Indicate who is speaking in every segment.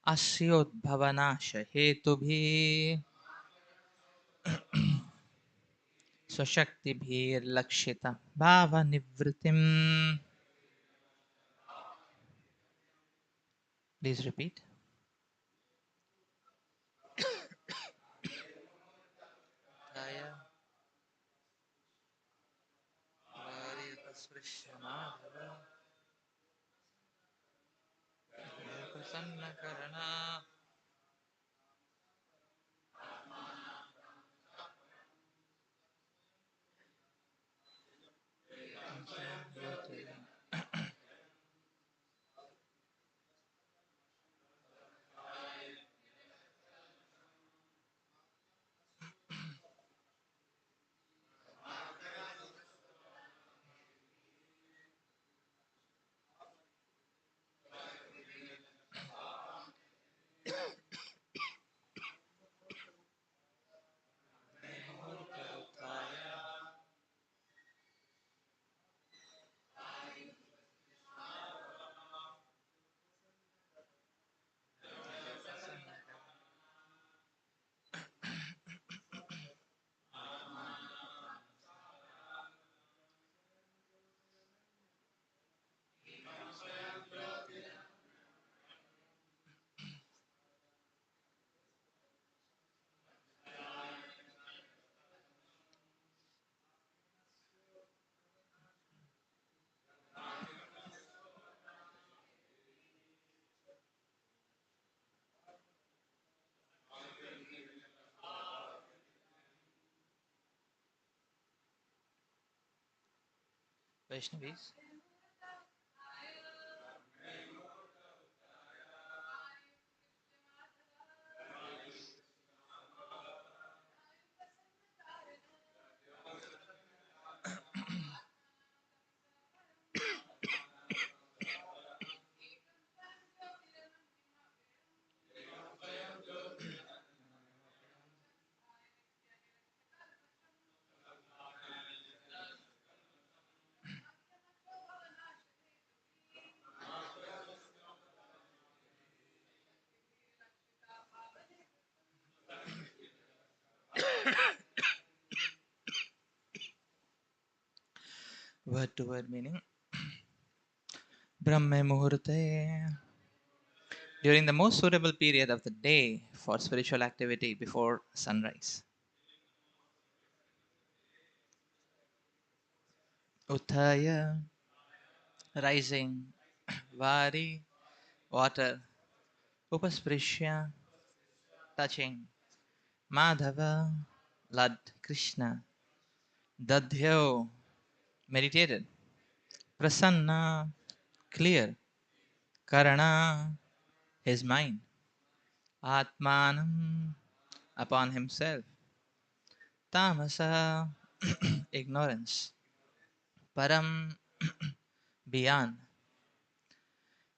Speaker 1: अस्योद्भवनाश हेतुभिः स्वशक्तिभिर्लक्षिता भावनिवृत्तिम्. Please repeat. Vaishnavis. Word to word meaning. Brahma Muhurte. During the most suitable period of the day for spiritual activity before sunrise. Uthaya, rising. Vari, water. Upasprishya, touching. Madhava, Lord Krishna. Dadhyo, meditated. Prasanna, clear. Karana, his mind. Atmanam, upon himself. Tamasa, ignorance. Param, beyond.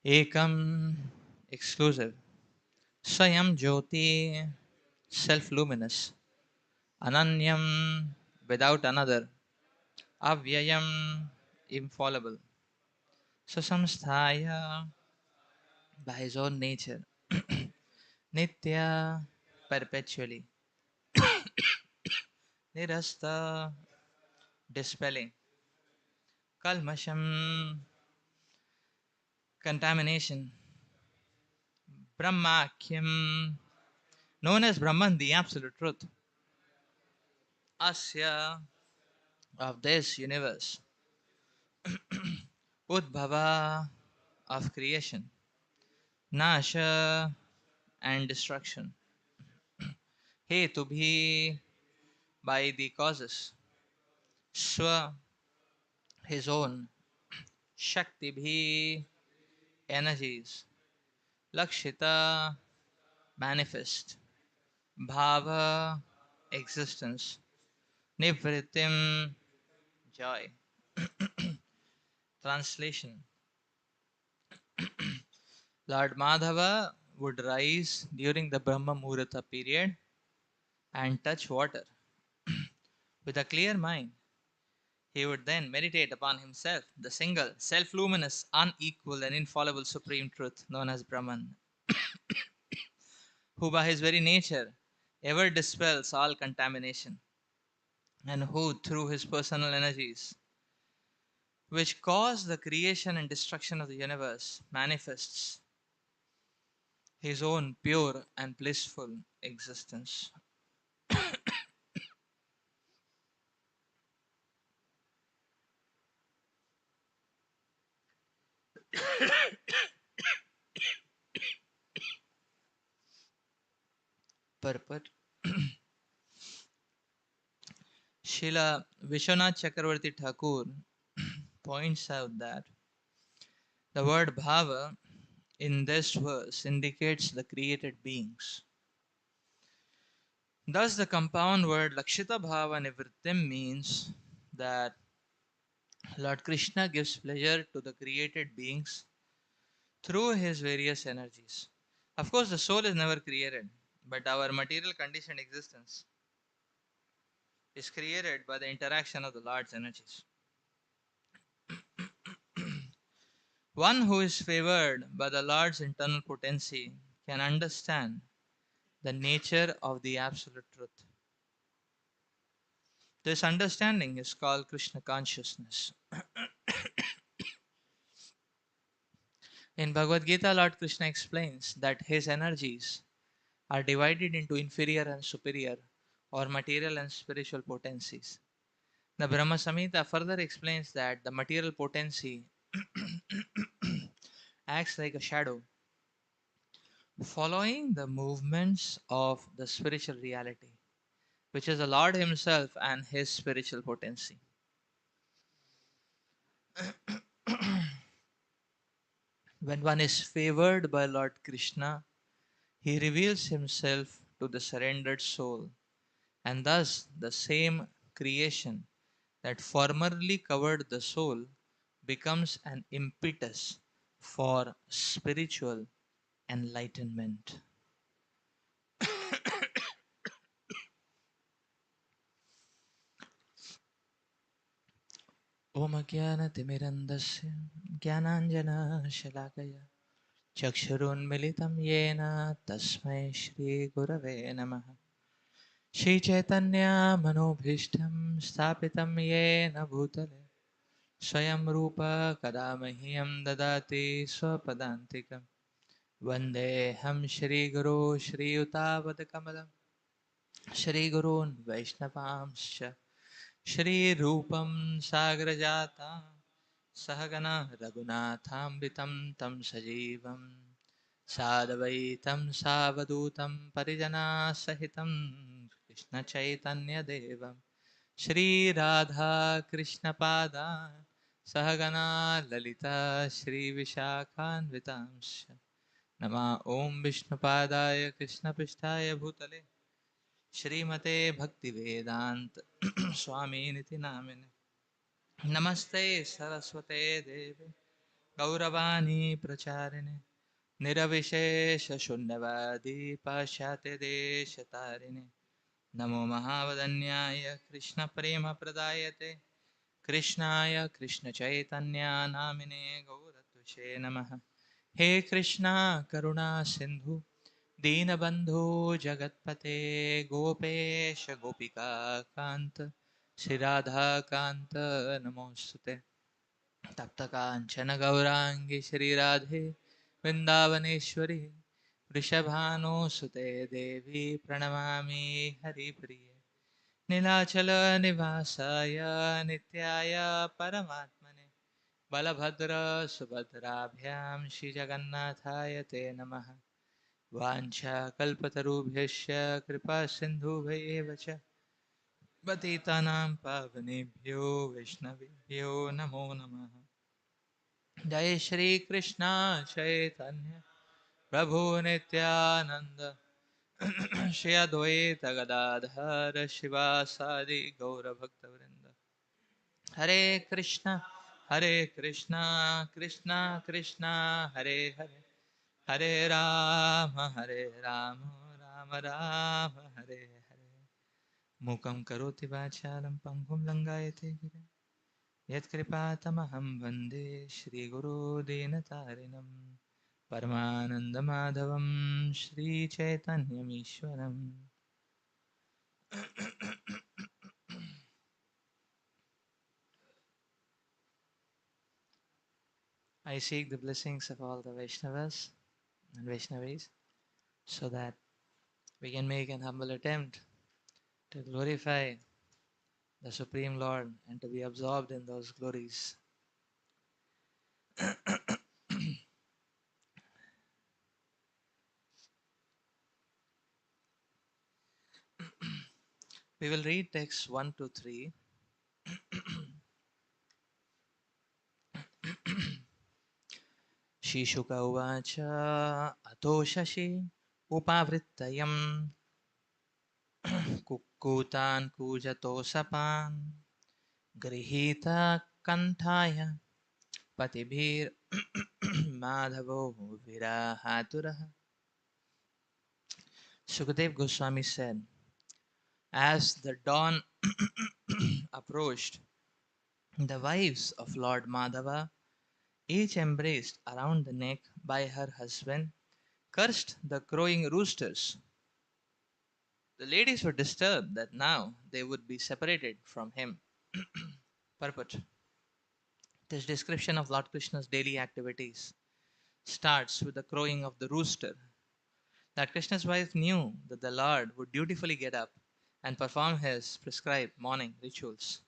Speaker 1: Ekam, exclusive. Swayam Jyoti, self-luminous. Ananyam, without another. Avyayam, infallible. Sasamsthaya, by his own nature. Nitya, perpetually. Nirasta, dispelling. Kalmasham, contamination. Brahmakyam, known as Brahman, the absolute truth. Asya, of this universe. Udbhava, of creation. Nasha, and destruction. Hetubhi, by the causes. Swa, his own. Shaktibhi, energies. Lakshita, manifest. Bhava, existence. Nivritim, joy. Translation. Lord Madhava would rise during the Brahma Muhurta period and touch water. With a clear mind, he would then meditate upon himself, the single, self-luminous, unequal and infallible supreme truth known as Brahman. who by his very nature ever dispels all contamination, and who through his personal energies, which cause the creation and destruction of the universe, manifests his own pure and blissful existence. Purport. Srila Vishwanath Chakravarti Thakur points out that the word bhava in this verse indicates the created beings. Thus, the compound word Lakshita Bhava Nivrittim means that Lord Krishna gives pleasure to the created beings through his various energies. Of course, the soul is never created, but our material conditioned existence is created by the interaction of the Lord's energies. One who is favored by the Lord's internal potency can understand the nature of the absolute truth. This understanding is called Krishna consciousness. In Bhagavad Gita, Lord Krishna explains that his energies are divided into inferior and superior, or material and spiritual potencies. The Brahma Samhita further explains that the material potency acts like a shadow, following the movements of the spiritual reality, which is the Lord Himself and His spiritual potency. When one is favored by Lord Krishna, He reveals Himself to the surrendered soul, and thus the same creation that formerly covered the soul becomes an impetus for spiritual enlightenment. Om Jnanatimirandasya Jnananjana Chakshurunmilitam Yena Tasmai Shri Gurave Namaha Shri Chaitanya Manobhishtam Sthapitam Yena Bhutale Swayam Rupa Kadamahyam Dadati Swapadantikam Vandeham Shri Guru Shri Utavad Kamalam Shri Gurun Vaishnavamscha Shri Rupam Sagrajata Sahagana Raghunathambitam Tam Sajivam Sadavaitam Savadutam Parijana Sahitam Krishna Chaitanya Devam Shri Radha Krishna Pada Sahagana Lalita Shri Vishakhanvitamsha Nama Om Vishnupadaya Krishna Pishtaya Bhutale Shrimate Bhaktivedant Swami Niti Namine Namaste Saraswate Deve Gauravani Pracharine Niravisesha Shunyavadi Pashyate Deshatarine Namo Mahavadanyaya Krishna Prema Pradayate Krishnaya Krishna Chaitanya Namine Gauratushe Namaha He Krishna Karuna Sindhu Deenabandhu Jagatpate Gopesh Gopika Kant Shri Radha Kanta Namostute Tapta Kanchana Gaurangi Shri Radhe Vrindavaneshwari Vrishabhano Sute Devi Pranamami Hari Priye Nilachala Nivasaya Nityaya Paramatmane Balabhadra Subhadrabhyam Shri Jagannathaya Te Namaha Vancha kalpatarubhyasya kripa sindhubhayeva cha Patitanam pavanebhyo Vaishnavebhyo namo namaha Jai Shri Krishna Chaitanya Prabhu Nityananda Shri Advaita Gadadhar Shivasadi Gaura Bhakta Vrinda Hare Krishna Krishna Krishna Hare Hare Hare Rama Rama Rama Hare Hare Mukam karoti vachalam pangum langayate gira Yat kripatamaham vande Shri Guru Dinatarinam Paramanandamadhavam Shri Chaitanyamishwaram. I seek the blessings of all the Vaishnavas and Vaishnavis so that we can make an humble attempt to glorify the Supreme Lord and to be absorbed in those glories. We will read texts 1 to 3. Shishuka uvacha ato shashi upavrittayam kukkutan kujato sapan grihita kantaya patibhir madhavo virahatuраha. Sukadev Goswami said, as the dawn approached, the wives of Lord Madhava, each embraced around the neck by her husband, cursed the crowing roosters. The ladies were disturbed that now they would be separated from him. Purport. This description of Lord Krishna's daily activities starts with the crowing of the rooster. That Krishna's wife knew that the Lord would dutifully get up and perform his prescribed morning rituals,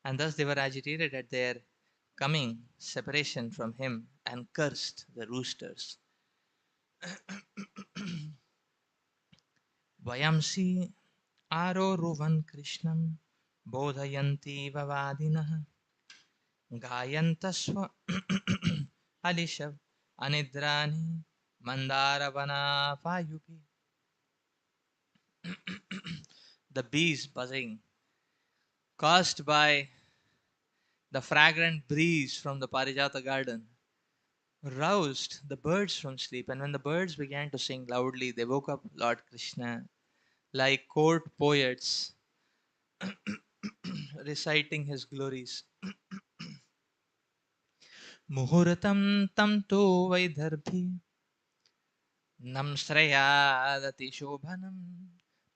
Speaker 1: and thus they were agitated at their coming separation from him and cursed the roosters. Vayamsi aroruvan Krishnam bodhayanti vavadinah gayantasva alishav anidrani mandaravana payupi. The bees buzzing caused by the fragrant breeze from the Parijata garden roused the birds from sleep, and when the birds began to sing loudly, they woke up Lord Krishna like court poets reciting his glories. Muhurtam tam tu vaidarbhi nam shrayadati shobhanam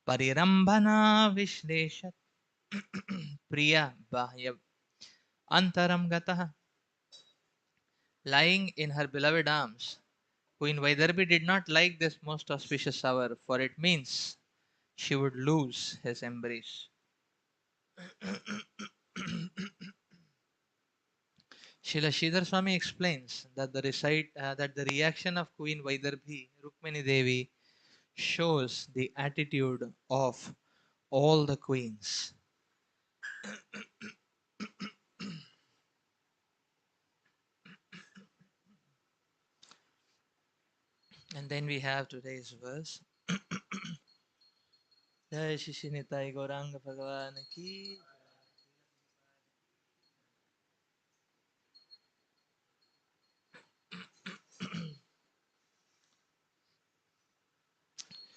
Speaker 1: parirambhana vishleshat priya bahya antaram gatah. Lying in her beloved arms, Queen Vaidarbhi did not like this most auspicious hour, for it means she would lose his embrace. Srila Sridhar Swami explains that the reaction of Queen Vaidarbhi, Rukmini Devi, shows the attitude of all the queens. And then we have today's verse. Jai Shri Nitai Gauranga Bhagavan ki.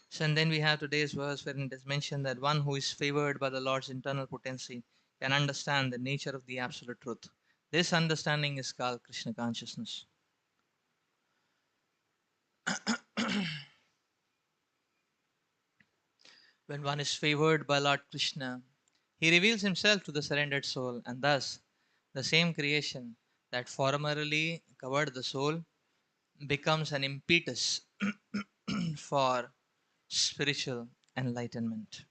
Speaker 1: So, and then we have today's verse wherein it is mentioned that one who is favored by the Lord's internal potency can understand the nature of the absolute truth. This understanding is called Krishna consciousness. When one is favored by Lord Krishna, he reveals himself to the surrendered soul, and thus the same creation that formerly covered the soul becomes an impetus for spiritual enlightenment.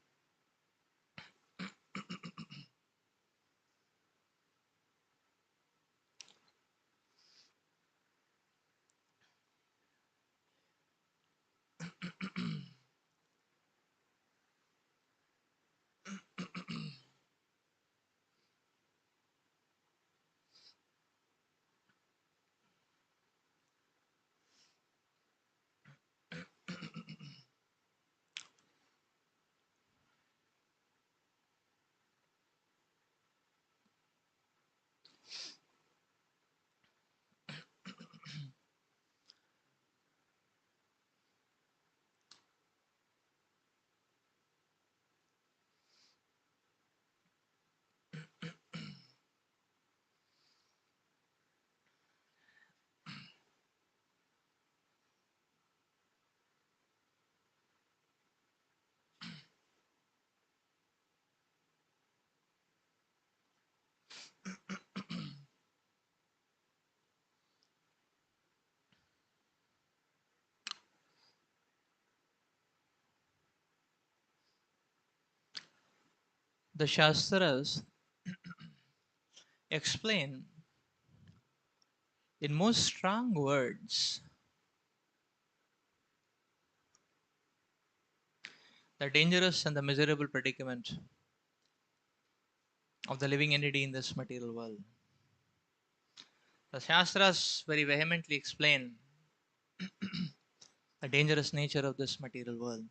Speaker 1: The Shastras explain in most strong words the dangerous and the miserable predicament of the living entity in this material world. The Shastras very vehemently explain the dangerous nature of this material world.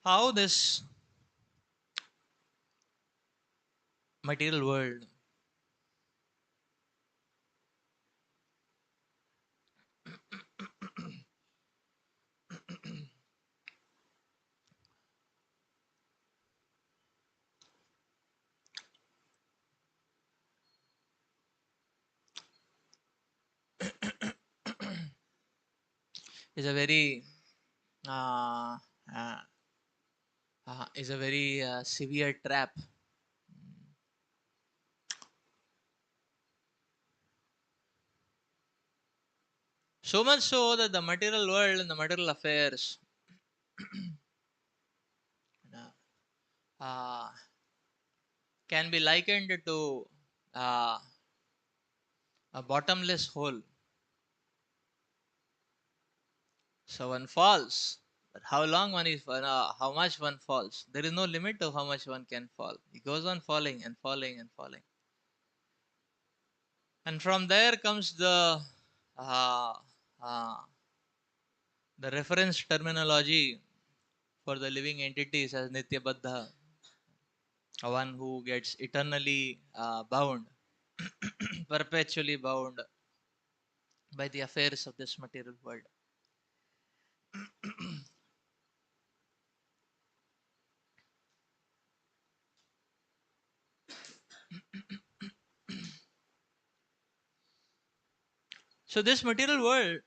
Speaker 1: How this material world is a very uh, uh, severe trap. So much so that the material world and the material affairs uh, can be likened to uh, a bottomless hole. So one falls, but how long one is, how much one falls? There is no limit to how much one can fall. He goes on falling and falling and falling, and from there comes uh, uh, the reference terminology for the living entities as Nitya Baddha, one who gets eternally bound, perpetually bound by the affairs of this material world. So this material world,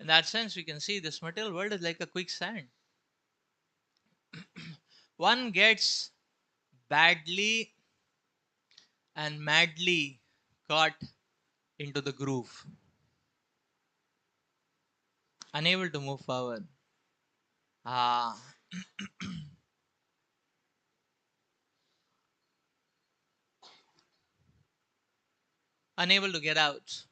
Speaker 1: in that sense, we can see this material world is like a quicksand. One gets badly and madly caught into the groove, unable to move forward. Ah, unable to get out.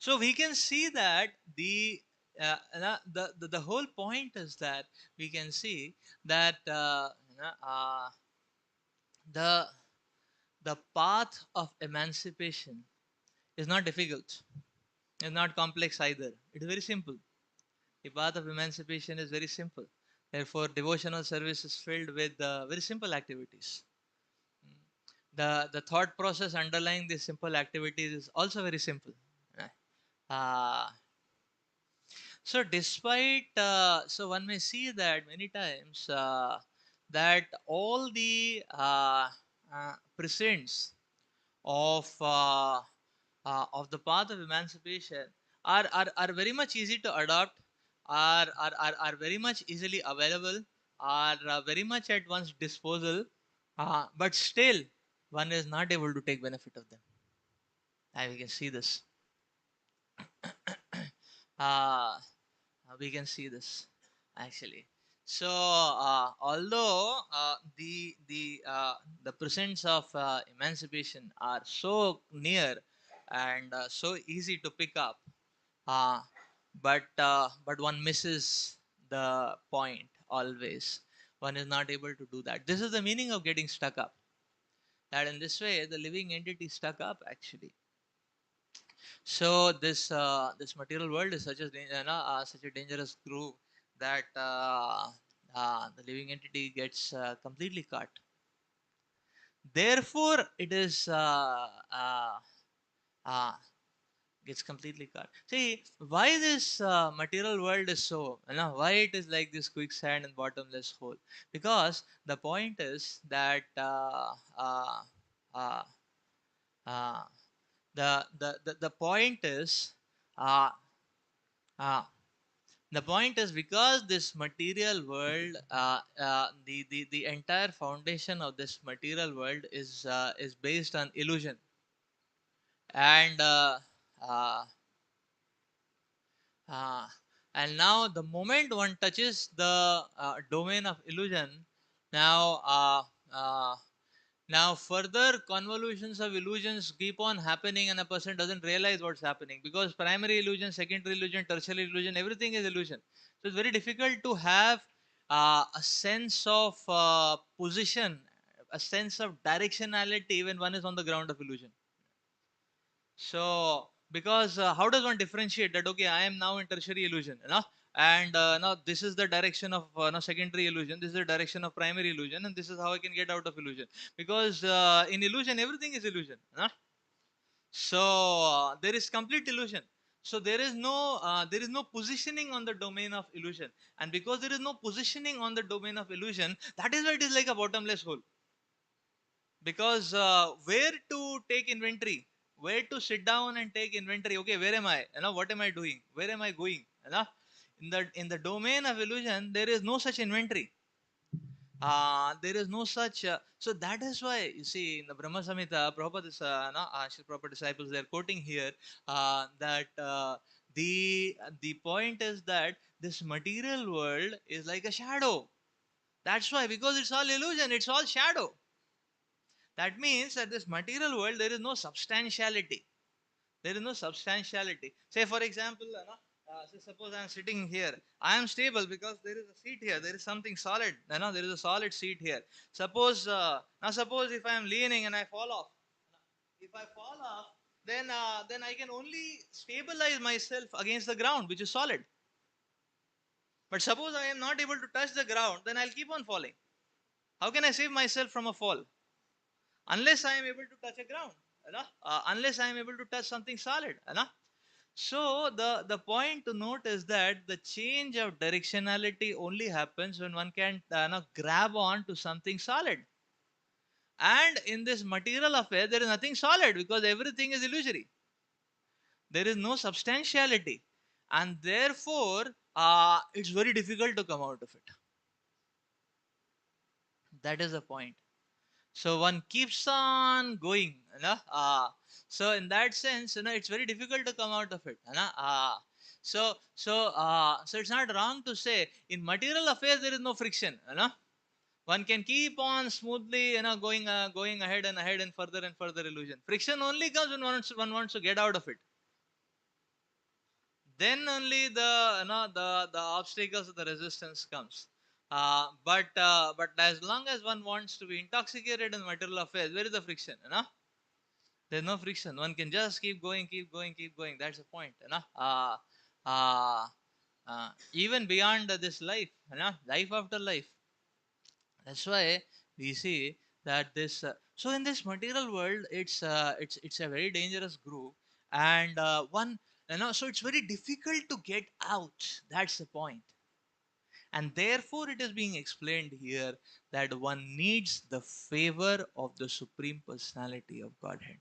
Speaker 1: So we can see that the whole point is that we can see that the the path of emancipation is not difficult. It's not complex either. It is very simple. The path of emancipation is very simple. Therefore, devotional service is filled with very simple activities. The thought process underlying these simple activities is also very simple. Uh, so despite so one may see that many times that all the presents of the path of emancipation are very much easy to adopt, are very much easily available, are very much at one's disposal, but still one is not able to take benefit of them. And we can see this. uh, we can see this actually. So although the presence of emancipation are so near and so easy to pick up, uh, but one misses the point always. One is not able to do that. This is the meaning of getting stuck up, that in this way the living entity is stuck up actually. So this material world is such a dangerous groove that the living entity gets completely caught. Therefore, it is uh, gets completely caught. See why this material world is so, why it is like this quicksand and bottomless hole. Because the point is that uh, uh, the point is uh, Ah, the point is because this material world, the entire foundation of this material world is based on illusion, and uh, uh, and now the moment one touches the domain of illusion, now uh, now further convolutions of illusions keep on happening, and a person doesn't realize what's happening, because primary illusion, secondary illusion, tertiary illusion, everything is illusion. So it's very difficult to have a sense of position, a sense of directionality when one is on the ground of illusion. So, because how does one differentiate that? Okay, I am now in tertiary illusion, and now this is the direction of now secondary illusion. This is the direction of primary illusion, and this is how I can get out of illusion. Because in illusion, everything is illusion, So there is complete illusion. So there is no positioning on the domain of illusion, and because there is no positioning on the domain of illusion, that is why it is like a bottomless hole. Because where to take inventory, where to sit down and take inventory? Okay, where am I, what am I doing, where am I going, in the domain of illusion there is no such inventory. There is no such so that is why you see in the Brahma Samhita, Prabhupada is Sri Prabhupada disciples, they are quoting here that the point is that this material world is like a shadow. That's why, because it's all illusion, it's all shadow. That means that this material world, there is no substantiality. There is no substantiality. Say, for example, say suppose I am sitting here. I am stable because there is a seat here. There is something solid. There is a solid seat here. Suppose if I am leaning and I fall off. If I fall off, then I can only stabilize myself against the ground, which is solid. But suppose I am not able to touch the ground, then I'll keep on falling. How can I save myself from a fall? Unless I am able to touch a ground, unless I am able to touch something solid. So the point to note is that the change of directionality only happens when one can grab on to something solid. And in this material affair, there is nothing solid because everything is illusory. There is no substantiality, and therefore it's very difficult to come out of it. That is the point. So one keeps on going, so in that sense, it's very difficult to come out of it, so it's not wrong to say in material affairs there is no friction, one can keep on smoothly, going ahead and ahead and further illusion. Friction only comes when one wants to get out of it. Then only the obstacles of the resistance comes. But as long as one wants to be intoxicated in material affairs, where is the friction? There's no friction. One can just keep going, keep going, keep going. That's the point. Even beyond this life, life after life. That's why we see that this. So in this material world, it's a very dangerous group, and one, so it's very difficult to get out. That's the point, and therefore it is being explained here that one needs the favor of the Supreme Personality of Godhead.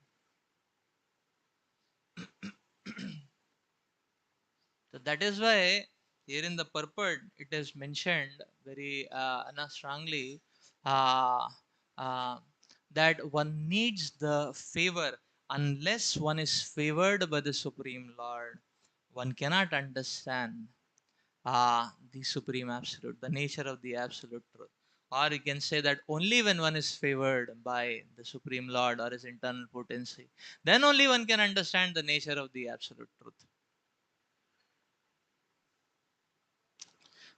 Speaker 1: So that is why here in the purport it is mentioned very strongly uh, uh, that one needs the favor. Unless one is favored by the Supreme Lord, one cannot understand the Supreme Absolute, the nature of the Absolute Truth. Or you can say that only when one is favored by the Supreme Lord or his internal potency, then only one can understand the nature of the Absolute Truth.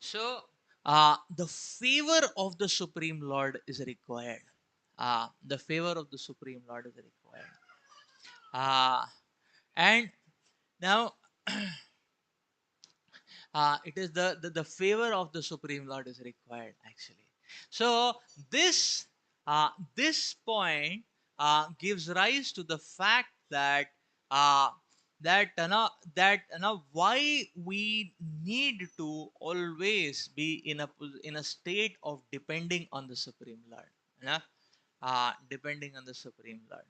Speaker 1: So, the favor of the Supreme Lord is required. The favor of the Supreme Lord is required. And now, it is the favor of the Supreme Lord is required, actually. So, this point gives rise to the fact that uh, why we need to always be in a state of depending on the Supreme Lord, depending on the Supreme Lord.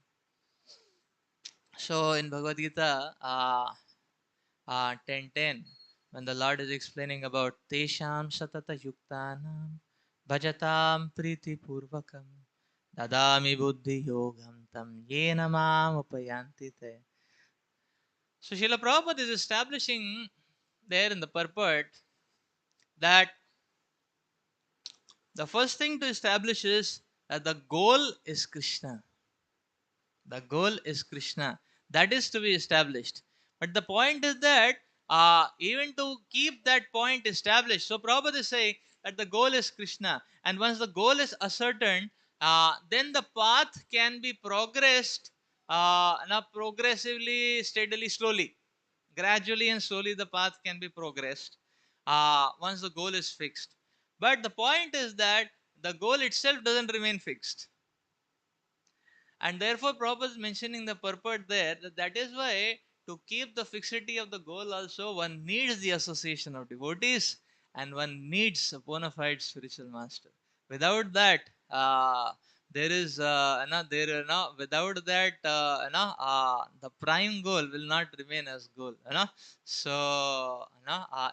Speaker 1: So in Bhagavad Gita 10:10, when the Lord is explaining about Tesham Satata Yuktanam Bhajatam Priti Purvakam Dadami Buddhi Yogam Tam Yena Mam Upayanti Te. So Srila Prabhupada is establishing there in the purport that the first thing to establish is that the goal is Krishna. The goal is Krishna. That is to be established. But the point is that even to keep that point established, so Prabhupada is saying that the goal is Krishna. And once the goal is ascertained, then the path can be progressed progressively, steadily, slowly. Gradually and slowly the path can be progressed once the goal is fixed. But the point is that the goal itself doesn't remain fixed. And therefore, Prabhupada is mentioning the purport there that is why to keep the fixity of the goal also one needs the association of devotees and one needs a bona fide spiritual master. Without that, there is without that the prime goal will not remain as goal. So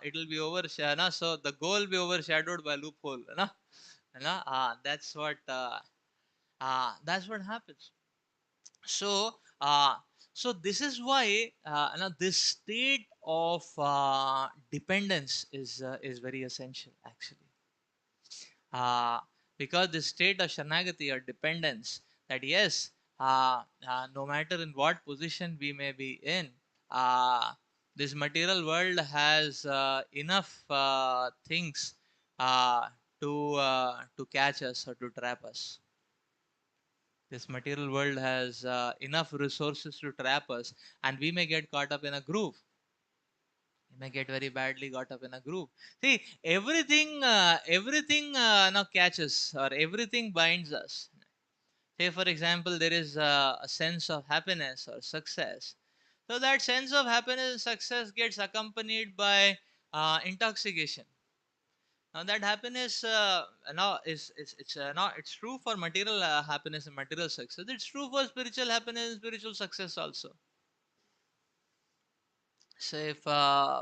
Speaker 1: it will be overshadowed. So the goal will be overshadowed by loophole. That's what happens. So so this is why this state of dependence is very essential actually, uh, because the state of shanagati or dependence, that yes, no matter in what position we may be in, uh, this material world has enough things uh, to catch us or to trap us. This material world has enough resources to trap us, and we may get caught up in a groove. We may get very badly caught up in a groove. See, everything now catches, or everything binds us. Say, for example, there is a sense of happiness or success. So that sense of happiness and success gets accompanied by intoxication. Now that happiness now is it's not it's true for material happiness and material success. It's true for spiritual happiness and spiritual success also. So if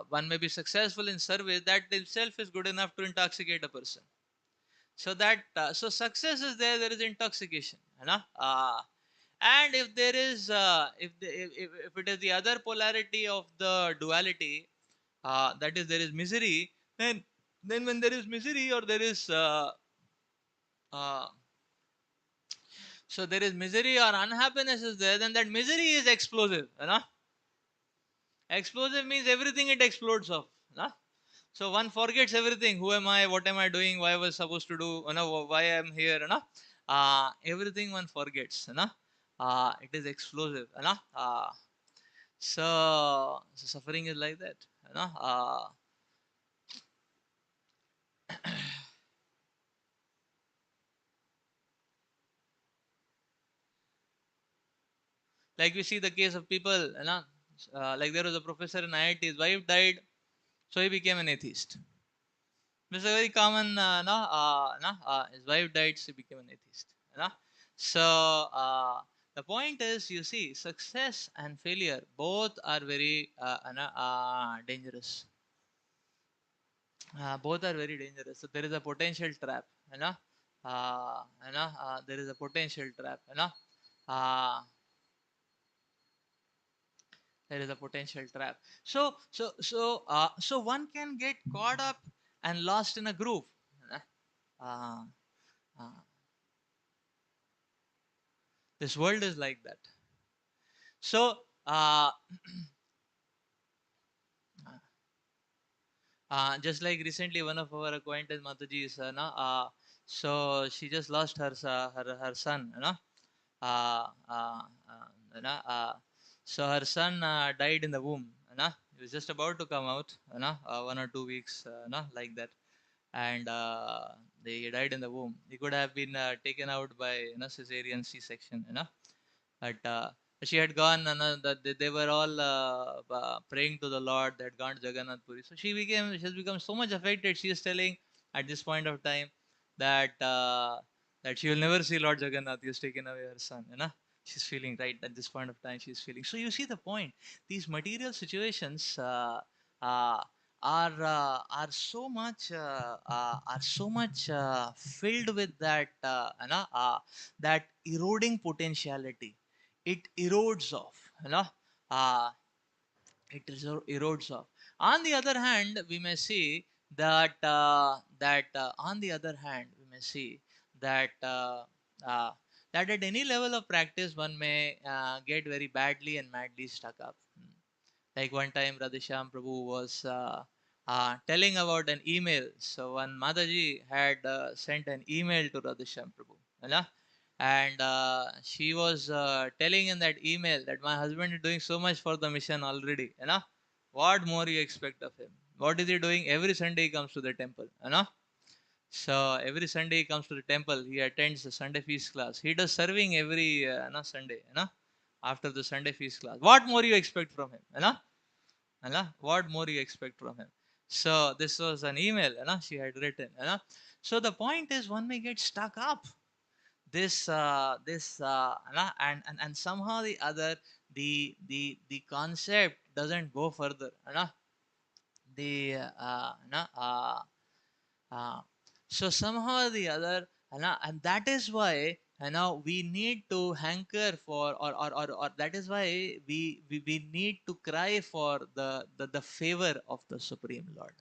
Speaker 1: one may be successful in service, that itself is good enough to intoxicate a person. So that so success is there. There is intoxication, and if there is if it is the other polarity of the duality, that is there is misery, then when there is misery or there is uh, so there is misery or unhappiness is there, then that misery is explosive. Explosive means everything it explodes off. So one forgets everything. Who am I? What am I doing? Why I was supposed to do? Why I am here? Everything one forgets. It is explosive. So suffering is like that. Like we see the case of people. Like there was a professor in IIT. His wife died, so he became an atheist. This is a very common, his wife died, so he became an atheist. So the point is, you see, success and failure both are very dangerous. Both are very dangerous. So there is a potential trap. There is a potential trap. Uh, there is a potential trap. So one can get caught up and lost in a groove. Uh, uh, this world is like that. So just like recently, one of our acquaintance Mataji is, so she just lost her son, uh, uh, so her son died in the womb, he was just about to come out, 1 or 2 weeks, like that, and they died in the womb. He could have been taken out by cesarean C-section, but she had gone, that they were all praying to the Lord. They had gone to Jagannath Puri. So she has become so much affected. She is telling at this point of time that that she will never see Lord Jagannath. He has taken away her son. She's feeling right at this point of time. She's feeling. So you see the point. These material situations uh, are so much filled with that that eroding potentiality. It erodes off, uh, erodes off. On the other hand, we may see that on the other hand we may see that uh, that at any level of practice one may get very badly and madly stuck up. Like one time, Radhisham Prabhu was telling about an email. So one Mataji had sent an email to Radhisham Prabhu, you know, and she was telling in that email that my husband is doing so much for the mission already. What more you expect of him? What is he doing? Every Sunday he comes to the temple. So every Sunday he comes to the temple. He attends the Sunday feast class. He does serving every Sunday. After the Sunday feast class. What more you expect from him? What more you expect from him? So this was an email, she had written. So the point is, one may get stuck up. And somehow the other, the concept doesn't go further. The uh, so somehow or the other, and that is why we need to hanker for, or that is why we need to cry for the favor of the Supreme Lord.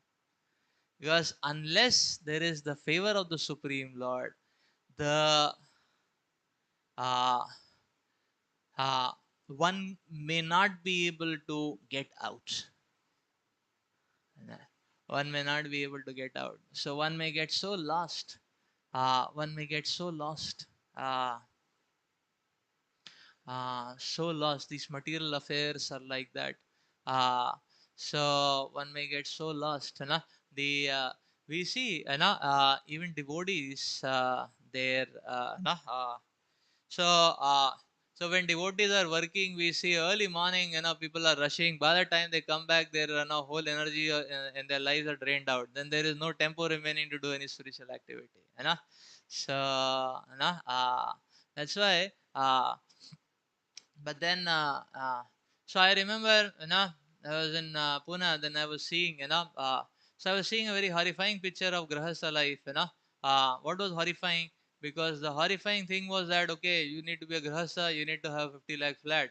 Speaker 1: Because unless there is the favor of the Supreme Lord, the uh, uh, one may not be able to get out. One may not be able to get out. So one may get so lost. One may get so lost. Uh, so lost. These material affairs are like that. Uh, so one may get so lost. The we see, even devotees, there. So, so when devotees are working, we see early morning, people are rushing. By the time they come back, their whole energy in their lives are drained out. Then there is no tempo remaining to do any spiritual activity. So, that's why. But then, so I remember, I was in Pune. Then I was seeing, so I was seeing a very horrifying picture of Grahastha life. What was horrifying? Because the horrifying thing was that, okay, you need to be a Grahastha, you need to have 50 lakh flat,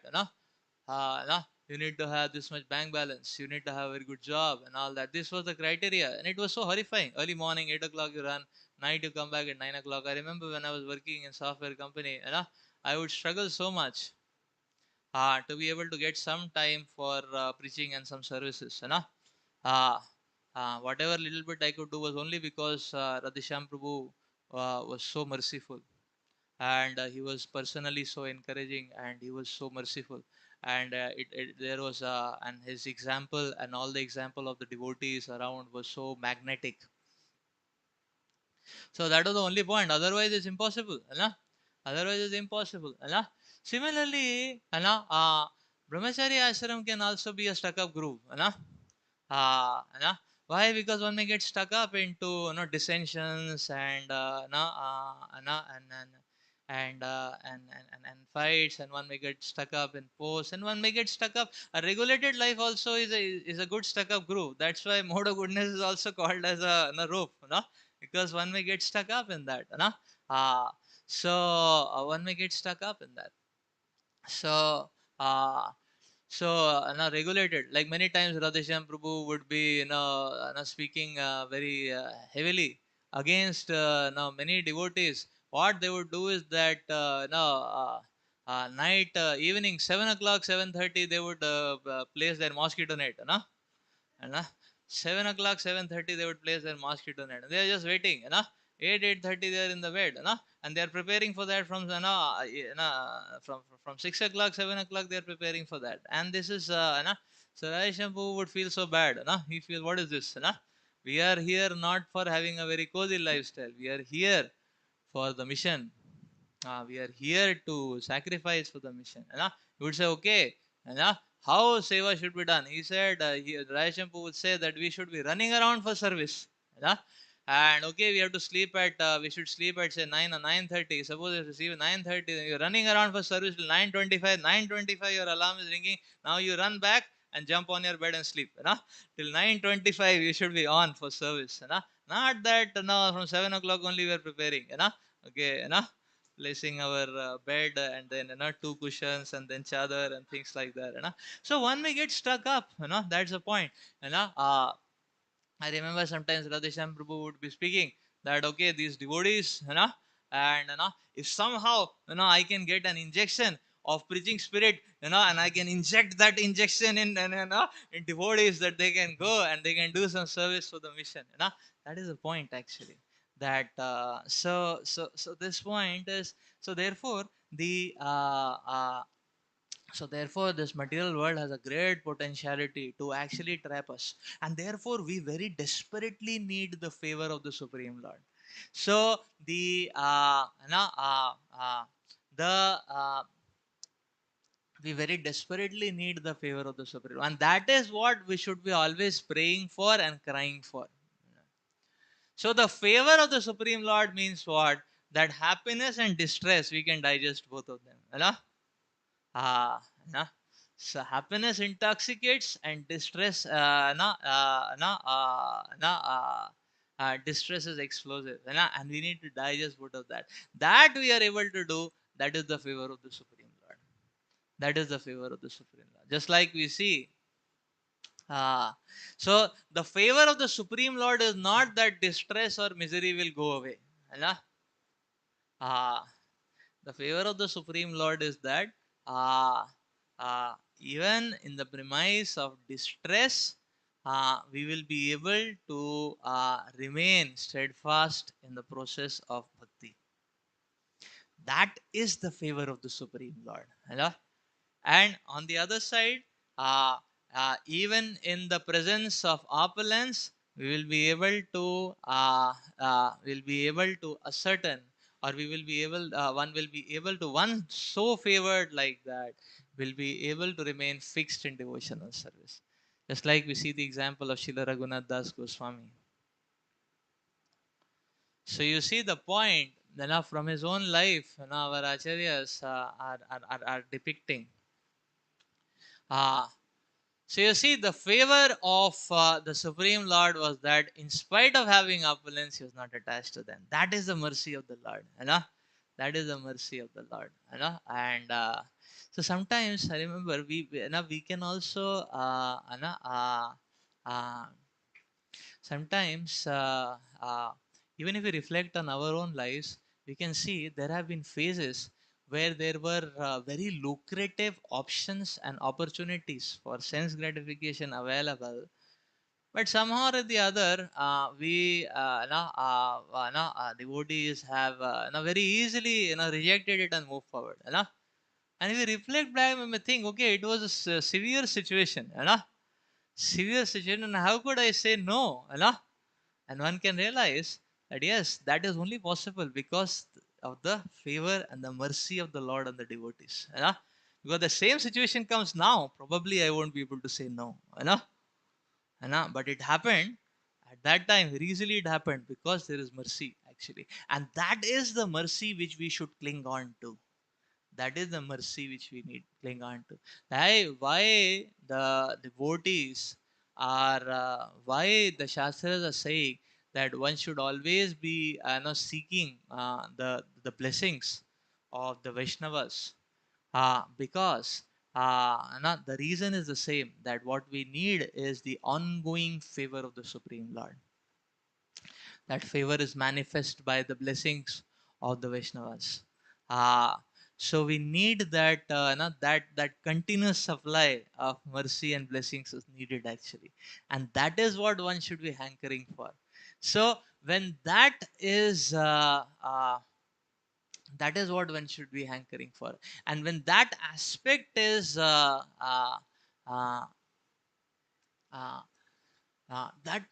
Speaker 1: you need to have this much bank balance, you need to have a very good job and all that. This was the criteria, and it was so horrifying. Early morning, 8 o'clock you run, night you come back at 9 o'clock. I remember when I was working in software company, I would struggle so much to be able to get some time for preaching and some services. Uh, whatever little bit I could do was only because Radhisham Prabhu was so merciful, and he was personally so encouraging, and he was so merciful, and there was and his example and all the example of the devotees around was so magnetic. So that was the only point. Otherwise, it's impossible. Otherwise, it's impossible. Similarly, brahmachari ashram can also be a stuck-up group. Why? Because one may get stuck up into dissensions and and fights, and one may get stuck up in posts, and one may get stuck up. A regulated life also is a good stuck up group. That's why mode of goodness is also called as a rope, because one may get stuck up in that. Uh, so one may get stuck up in that. So uh, now regulated, like many times Radhesham Prabhu would be speaking very heavily against now many devotees. What they would do is that night, evening, 7 o'clock, 7:30, they would place their mosquito net. And 7 o'clock, 7:30, they would place their mosquito net. They are just waiting. 8:30, they are in the bed. And they are preparing for that from from 6 o'clock, 7 o'clock. They are preparing for that. And this is so Rai Shampoo would feel so bad. He feels, what is this? We are here not for having a very cozy lifestyle. We are here for the mission. We are here to sacrifice for the mission. You would say, okay, how seva should be done? He said, Rayashampu would say that we should be running around for service. And okay, we have to sleep at, we should sleep at say 9 or 9:30. Suppose you receive 9:30, then you're running around for service till 9:25. 9:25, your alarm is ringing. Now you run back and jump on your bed and sleep. Till 9:25 you should be on for service. Not that from 7 o'clock only we are preparing. Okay, placing our bed and then two cushions and then chadar and things like that. So one may get stuck up. That's the point. I remember sometimes Radhesham Prabhu would be speaking that okay, these devotees, and if somehow I can get an injection of preaching spirit, and I can inject that injection in devotees that they can go and they can do some service for the mission. That is the point actually. That so this point is so therefore the so therefore this material world has a great potentiality to actually trap us, and therefore we very desperately need the favor of the Supreme Lord. So the the we very desperately need the favor of the Supreme Lord, and that is what we should be always praying for and crying for. So the favor of the Supreme Lord means what? That happiness and distress we can digest both of them. Ah, na. So happiness intoxicates and distress, distress is explosive, and we need to digest both of that. That we are able to do. That is the favor of the Supreme Lord. That is the favor of the Supreme Lord. Just like we see. So the favor of the Supreme Lord is not that distress or misery will go away. Ah, the favor of the Supreme Lord is that uh, even in the premise of distress, we will be able to remain steadfast in the process of bhakti. That is the favor of the Supreme Lord. And on the other side, even in the presence of opulence, we will be able to ascertain, or we will be able one will be able to, one so favored like that will be able to remain fixed in devotional service, just like we see the example of Srila Raghunath Das Goswami. So you see the point, from his own life, our acharyas are depicting. So you see, the favor of the Supreme Lord was that in spite of having opulence, he was not attached to them. That is the mercy of the Lord. That is the mercy of the Lord. And so sometimes I remember we can also uh, sometimes even if we reflect on our own lives, we can see there have been phases where there were very lucrative options and opportunities for sense gratification available, but somehow or the other we devotees have very easily rejected it and moved forward. And if we reflect back, we may think, okay, it was a severe situation, severe situation, and how could I say no? And one can realize that yes, that is only possible because of the favor and the mercy of the Lord and the devotees. Because the same situation comes now, probably I won't be able to say no. But it happened at that time, very easily it happened because there is mercy actually. And that is the mercy which we should cling on to. That is the mercy which we need cling on to. Why the devotees are, why the Shastras are saying that one should always be seeking the blessings of the Vaishnavas, because the reason is the same, that what we need is the ongoing favor of the Supreme Lord. That favor is manifest by the blessings of the Vaishnavas. So we need that that continuous supply of mercy and blessings is needed actually, and that is what one should be hankering for. So when that is what one should be hankering for, and when that aspect is uh, uh, that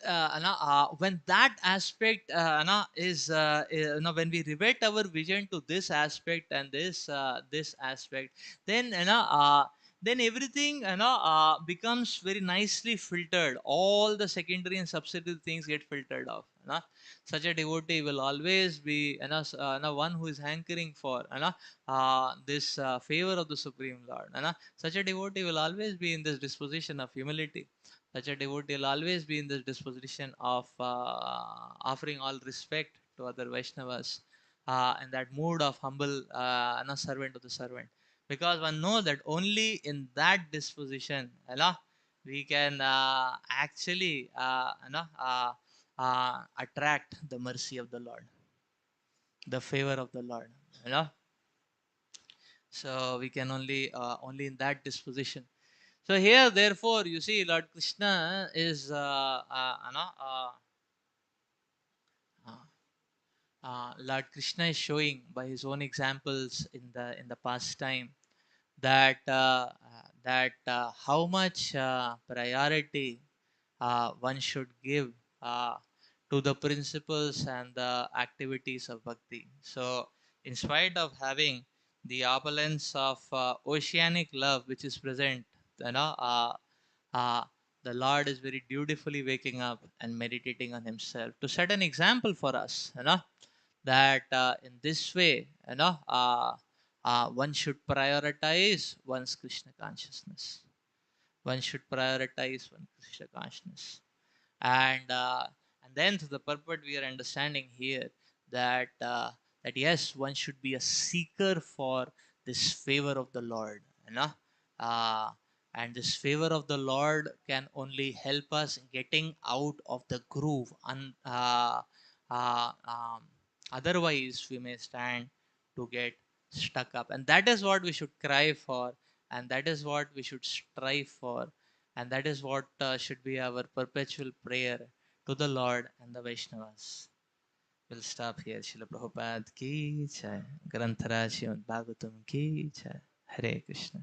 Speaker 1: when that aspect when we revert our vision to this aspect and this aspect, then then everything becomes very nicely filtered. All the secondary and subsidiary things get filtered off. Such a devotee will always be one who is hankering for this favor of the Supreme Lord. Such a devotee will always be in this disposition of humility. Such a devotee will always be in this disposition of offering all respect to other Vaishnavas, and that mood of humble servant of the servant, because one knows that only in that disposition we can actually attract the mercy of the Lord, the favor of the Lord. you know so we can only in that disposition. So here therefore you see Lord Krishna is uh, Lord Krishna is showing by his own examples in the past time that how much priority one should give uh, to the principles and the activities of bhakti. So, in spite of having the opulence of oceanic love which is present, you know, uh, uh, the Lord is very dutifully waking up and meditating on Himself to set an example for us. That in this way, one should prioritize one's Krishna consciousness. One should prioritize one's Krishna consciousness. And uh, and then to the purport we are understanding here that that yes, one should be a seeker for this favor of the Lord, you know uh, and this favor of the Lord can only help us getting out of the groove, and otherwise we may stand to get stuck up, and that is what we should cry for, and that is what we should strive for, and that is what should be our perpetual prayer to the Lord and the Vaishnavas. We'll stop here. Srila Prabhupada ki jai. Granthara Srimad Bhagavatam ki jai. Hare Krishna.